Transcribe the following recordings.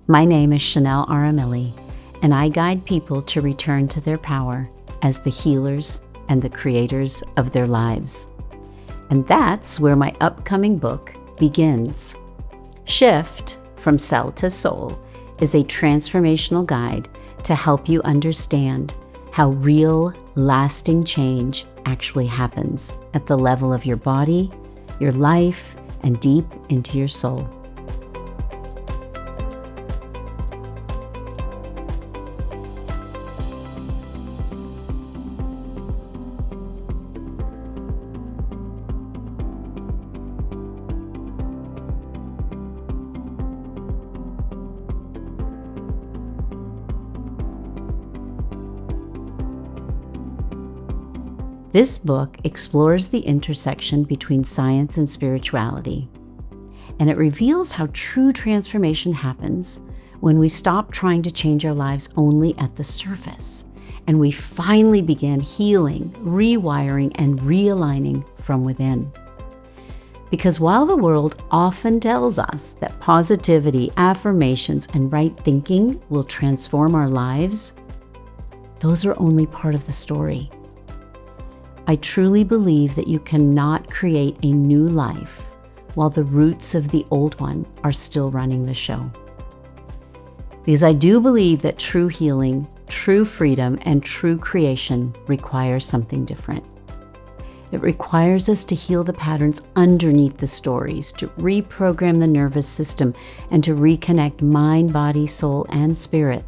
My name is Shenal Arimilli, and I guide people to return to their power as the healers and the creators of their lives. And that's where my upcoming book begins. Shift from Cell to Soul is a transformational guide to help you understand how real, lasting change actually happens at the level of your body, your life, and deep into your soul. This book explores the intersection between science and spirituality, and it reveals how true transformation happens when we stop trying to change our lives only at the surface, and we finally begin healing, rewiring, and realigning from within. Because while the world often tells us that positivity, affirmations, and right thinking will transform our lives, those are only part of the story. I truly believe that you cannot create a new life while the roots of the old one are still running the show. Because I do believe that true healing, true freedom, and true creation require something different. It requires us to heal the patterns underneath the stories, to reprogram the nervous system, and to reconnect mind, body, soul, and spirit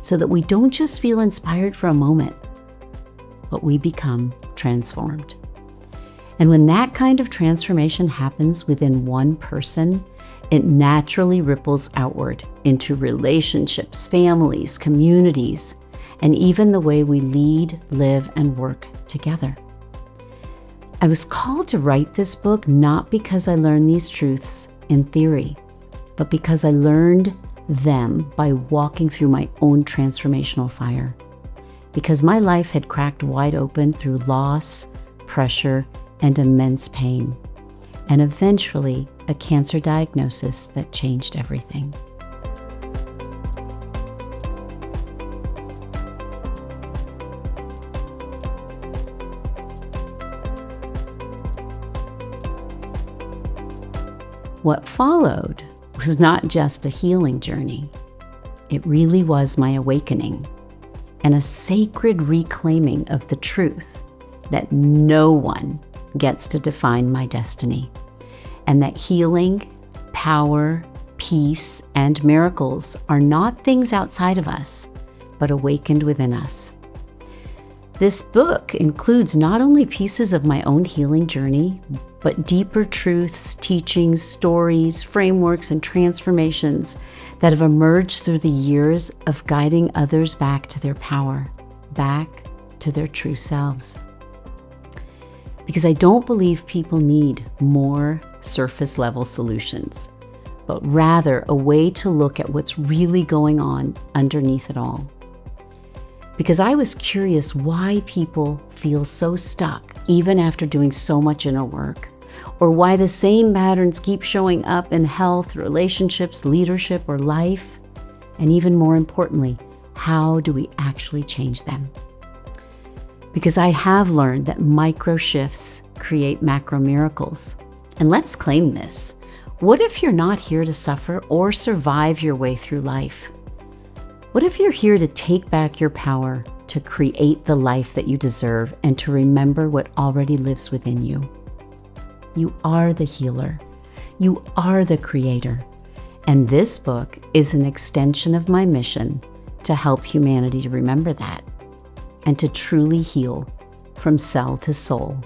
so that we don't just feel inspired for a moment, but we become transformed. And when that kind of transformation happens within one person, it naturally ripples outward into relationships, families, communities, and even the way we lead, live, and work together. I was called to write this book not because I learned these truths in theory, but because I learned them by walking through my own transformational fire. Because my life had cracked wide open through loss, pressure, and immense pain, and eventually a cancer diagnosis that changed everything. What followed was not just a healing journey. It really was my awakening and a sacred reclaiming of the truth that no one gets to define my destiny, and that healing, power, peace, and miracles are not things outside of us, but awakened within us. This book includes not only pieces of my own healing journey, but deeper truths, teachings, stories, frameworks, and transformations that have emerged through the years of guiding others back to their power, back to their true selves. Because I don't believe people need more surface level solutions, but rather a way to look at what's really going on underneath it all. Because I was curious why people feel so stuck even after doing so much inner work, or why the same patterns keep showing up in health, relationships, leadership, or life, and even more importantly, how do we actually change them? Because I have learned that micro shifts create macro miracles. And let's claim this. What if you're not here to suffer or survive your way through life? What if you're here to take back your power, to create the life that you deserve, and to remember what already lives within you? You are the healer. You are the creator. And this book is an extension of my mission to help humanity to remember that and to truly heal from cell to soul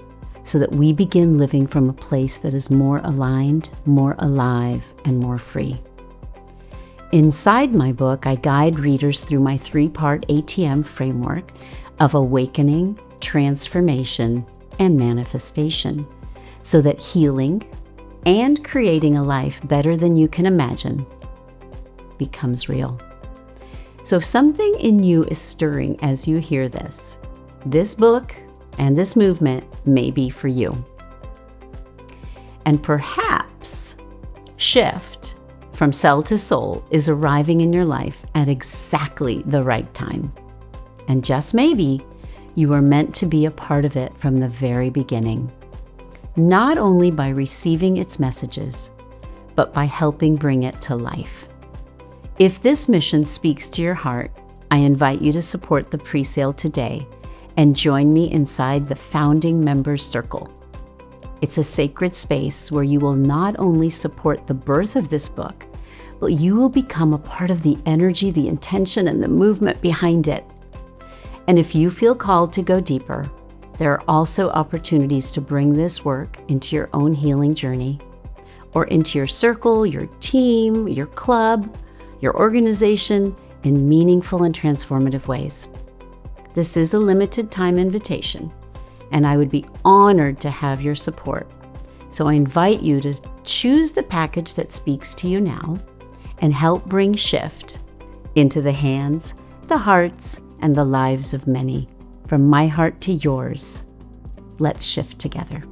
so that we begin living from a place that is more aligned, more alive, and more free. Inside my book, I guide readers through my 3-part ATM framework of awakening, transformation, and manifestation, so that healing and creating a life better than you can imagine becomes real. So if something in you is stirring as you hear this book and this movement may be for you. And perhaps shift from Cell to Soul is arriving in your life at exactly the right time. And just maybe, you are meant to be a part of it from the very beginning, not only by receiving its messages, but by helping bring it to life. If this mission speaks to your heart, I invite you to support the presale today and join me inside the founding members circle. It's a sacred space where you will not only support the birth of this book, but you will become a part of the energy, the intention, and the movement behind it. And if you feel called to go deeper, there are also opportunities to bring this work into your own healing journey, or into your circle, your team, your club, your organization in meaningful and transformative ways. This is a limited time invitation, and I would be honored to have your support. So I invite you to choose the package that speaks to you now and help bring shift into the hands, the hearts, and the lives of many. From my heart to yours, let's shift together.